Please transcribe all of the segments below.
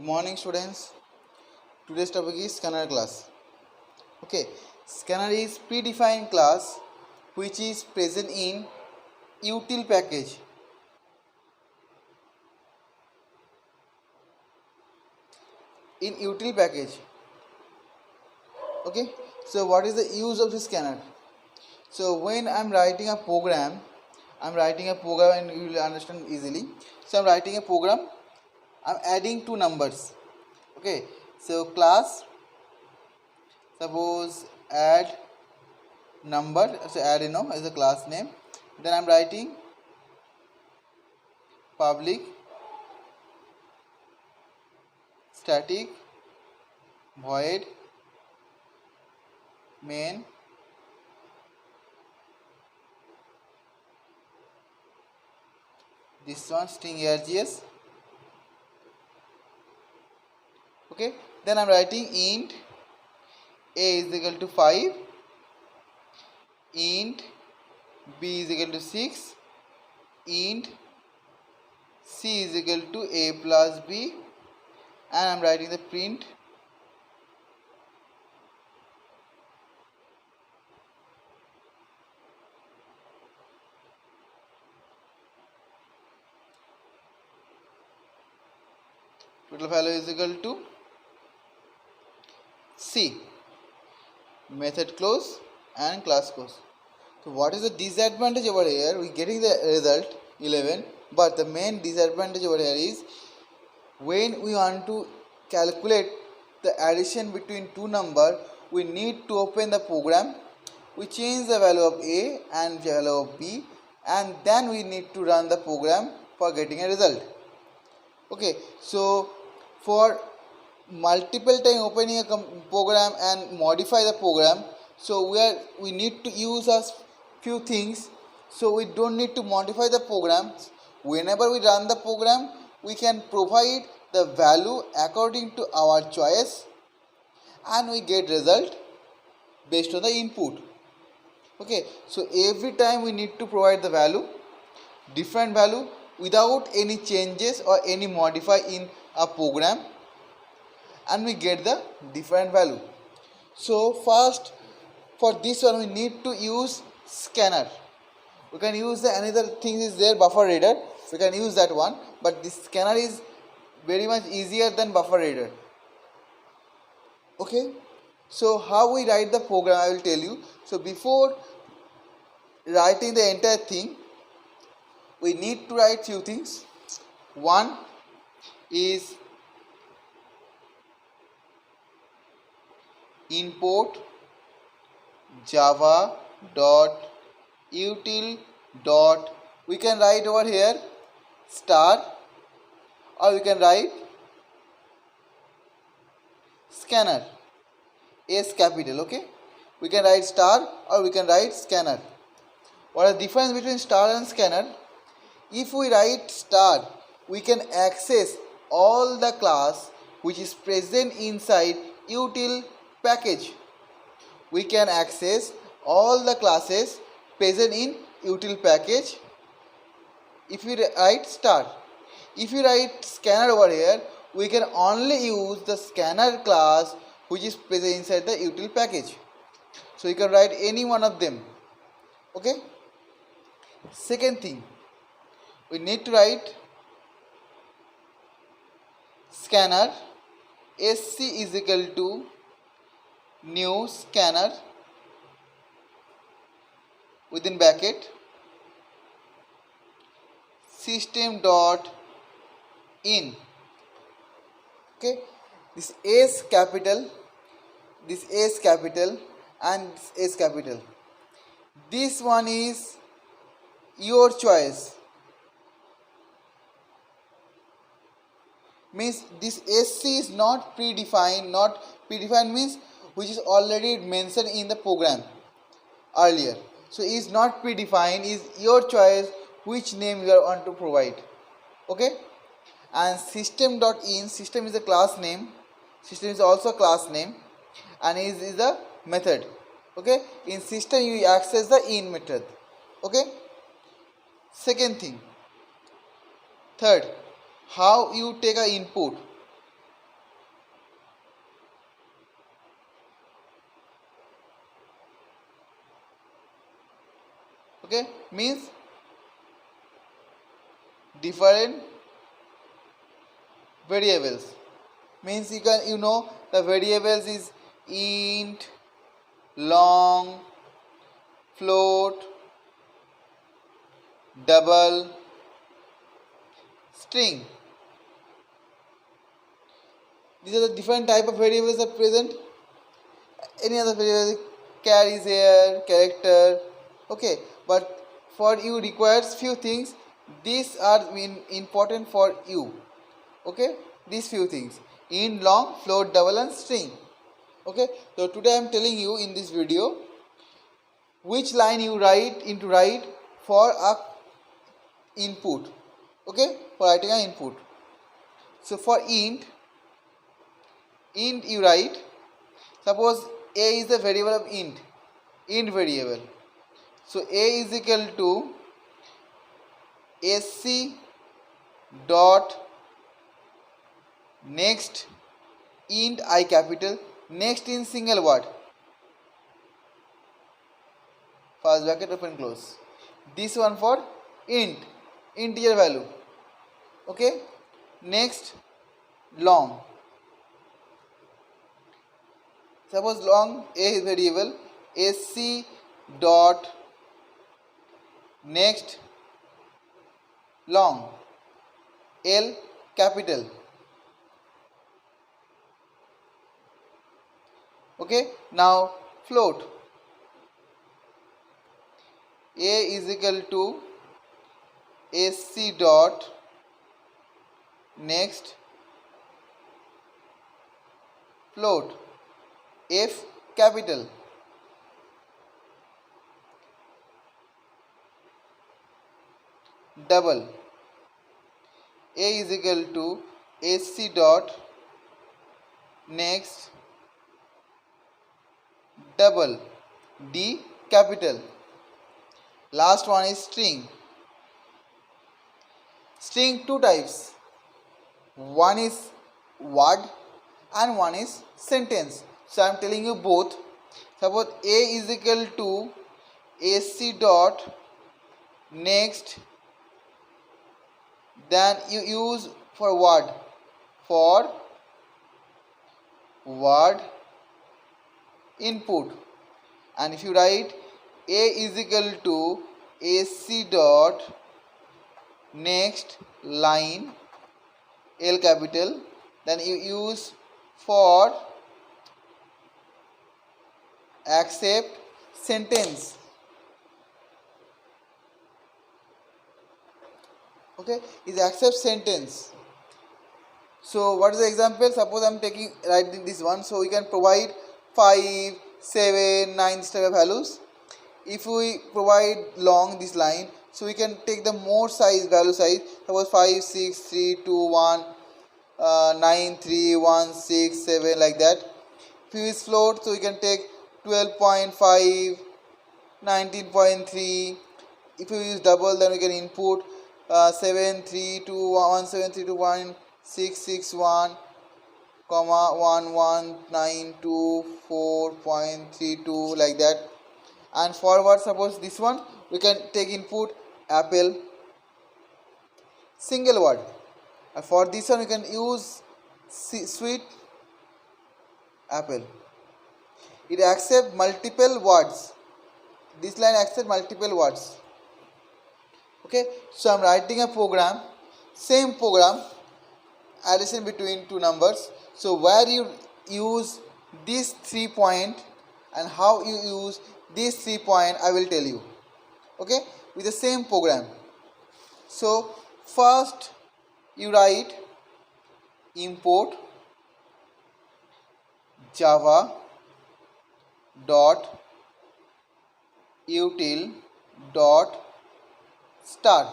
Good morning, students. Today's topic is scanner class. Okay, scanner is predefined class which is present in util package. In util package. Okay, so what is the use of the scanner? So when I'm writing a program and you will understand easily. So I'm writing a program. I'm adding two numbers. Okay, so class, suppose add number, so add as a class name. Then I'm writing public static void main this one string args. Okay, then I'm writing int a is equal to 5, int b is equal to 6, int c is equal to a plus b, and I'm writing the print total value is equal to c. Method close and class close. So what is the disadvantage over here? We getting the result 11, but the main disadvantage over here is when we want to calculate the addition between two numbers, we need to open the program. We change the value of a and value of b, and then we need to run the program for getting a result. Okay, so for multiple time opening a program and modify the program, so we need to use a few things, so we don't need to modify the programs. Whenever we run the program, we can provide the value according to our choice and we get result based on the input. Okay, so every time we need to provide the value, different value, without any changes or any modify in a program, and we get the different value. So first, for this one we need to use scanner. We can use the another thing is there, buffer reader. We can use that one, but this scanner is very much easier than buffer reader. Okay, so how we write the program I will tell you. So before writing the entire thing, we need to write few things. One is import java dot util dot, we can write over here star, or we can write scanner, S capital. Okay, we can write star or we can write scanner. What is the difference between star and scanner? If we write star, we can access all the class which is present inside util package. We can access all the classes present in util package if we write star. If you write scanner over here, we can only use the scanner class which is present inside the util package. So you can write any one of them. Okay. Second thing, we need to write scanner sc is equal to new scanner within bracket system dot in. Okay, this S capital, this S capital, and this S capital. This one is your choice. Means this SC is not predefined. Not predefined means which is already mentioned in the program earlier. So is not predefined, is your choice which name you want to provide. Okay, and system.in, system is a class name, system is also a class name, and is a method. Okay, in system you access the in method. Okay, second thing. Third, how you take a input. Okay, means different variables. Means you know the variables is int, long, float, double, string. These are the different type of variables that present. Any other variable, carries here, character. Okay, but for you requires few things. These are important for you. Okay, these few things: int, long, float, double, and string. Okay, so today I am telling you in this video which line you write for a input. Okay, for writing an input. So for int you write, suppose a is the variable of int variable. So a is equal to sc dot next int I capital, next in single word, first bracket open close. This one for integer value. Okay, next long. Suppose long a is variable, sc dot next long L capital. Okay, now float. A is equal to sc dot next float F capital. Double. A is equal to sc dot next double D capital. Last one is string. String two types. One is word and one is sentence. So I am telling you both. Suppose A is equal to sc dot next, then you use for word input, and if you write A is equal to sc dot next line L capital, then you use for accept sentence. Okay, is accept sentence. So what is the example? Suppose I am writing this one, so we can provide 5, 7, 9 type of values. If we provide long this line, so we can take the more value size. Suppose 5, 6, 3, 2, 1, 9, 3, 1, 6, 7, like that. If we use float, so we can take 12.5, 19.3. If we use double, then we can input 7, 3, 2, 1, 7, 3, 2, 1, 6, 6, 1, comma 1, 1, 9, 2, 4.32, like that. And forward, suppose this one, we can take input apple, single word. And for this one, we can use sweet apple. It accepts multiple words. This line accepts multiple words. Okay, so I am writing a program, same program, addition between two numbers. So where you use this 3 point and how you use this 3 point, I will tell you. Okay, with the same program. So first you write import java dot util dot start,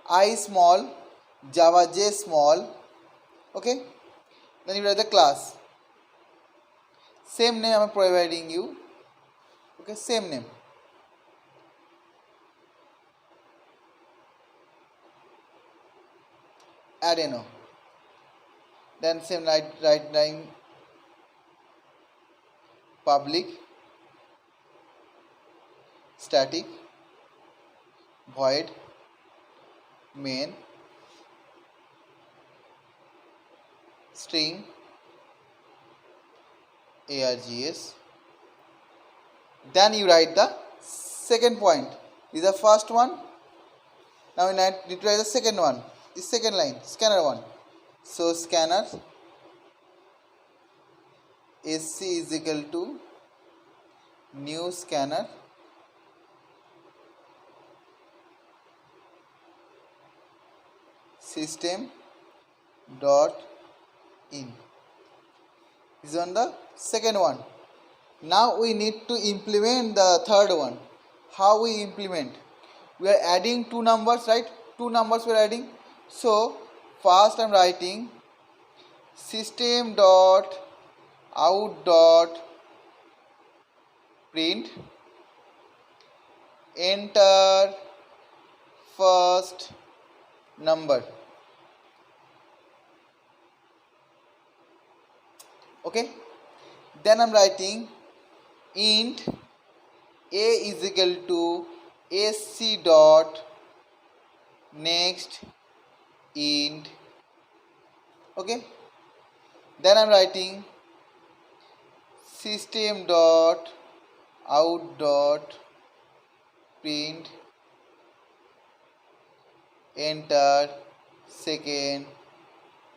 I small, java j small. Okay, then you write the class, same name I am providing you. Okay, same name. Adeno. Then same write line public static void main string args. Then you write the second point. This is the first one. Now we need to write the second one. The second line, scanner one. So scanner sc is equal to new scanner system dot in. This is on the second one. Now we need to implement the third one. How we implement? We are adding two numbers, right? Two numbers we are adding. So first I am writing system dot out dot print enter first number. Okay, then I'm writing int a is equal to sc dot next int. Okay, then I'm writing system dot out dot print enter second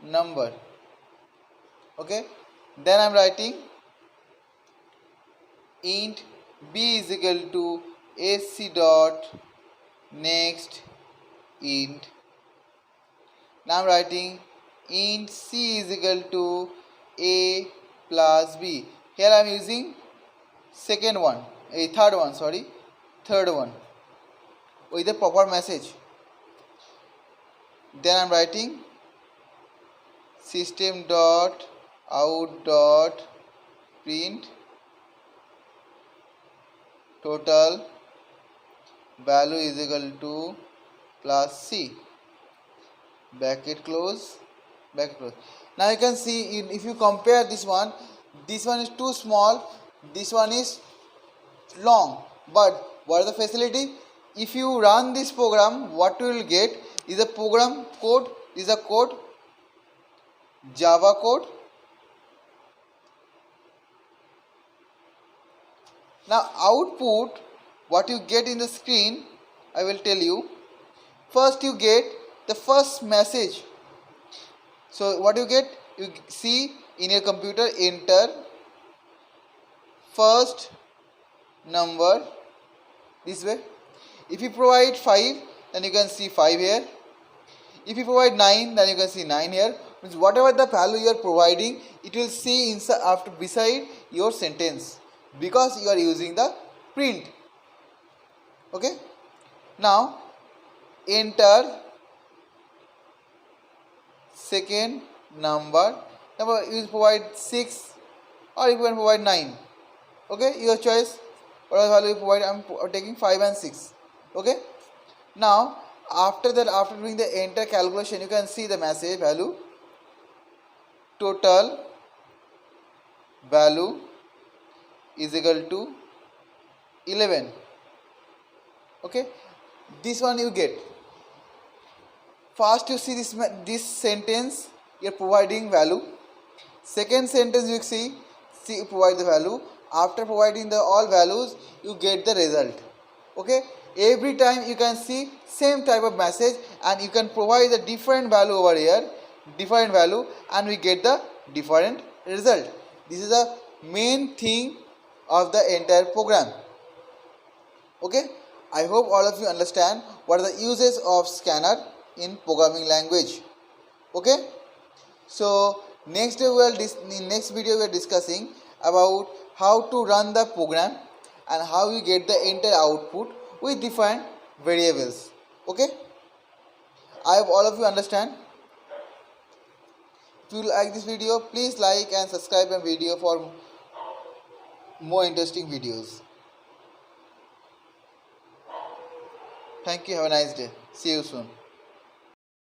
number. Okay, then I'm writing int b is equal to sc dot next int. Now I'm writing int c is equal to a plus b. Here I'm using third one with the proper message. Then I'm writing system dot out dot print total value is equal to plus c, bracket close, bracket close. Now you can see, if you compare this one is too small, this one is long. But what is the facility? If you run this program, what you will get is a program code, is a code, Java code. Now output, what you get in the screen, I will tell you. First you get the first message. So what you get? You see in your computer, enter first number this way. If you provide 5, then you can see 5 here. If you provide 9, then you can see 9 here. Means whatever the value you are providing, it will see inside after beside your sentence, because you are using the print. Okay, now enter second number. Now you provide 6 or you can provide 9. Okay, your choice. Whatever value you provide, I am taking 5 and 6. Okay, now after that, after doing the enter calculation, you can see the message value total value is equal to 11. Okay, this one you get. First you see this sentence, you are providing value. Second sentence you see you provide the value. After providing the all values, you get the result. Okay, every time you can see same type of message, and you can provide the different value over here, different value, and we get the different result. This is the main thing of the entire program. Okay, I hope all of you understand what are the uses of scanner in programming language. Okay, so next video we are discussing about how to run the program and how you get the entire output with different variables. Okay, I hope all of you understand. If you like this video, please like and subscribe my video for more interesting videos. Thank you. Have a nice day. See you soon.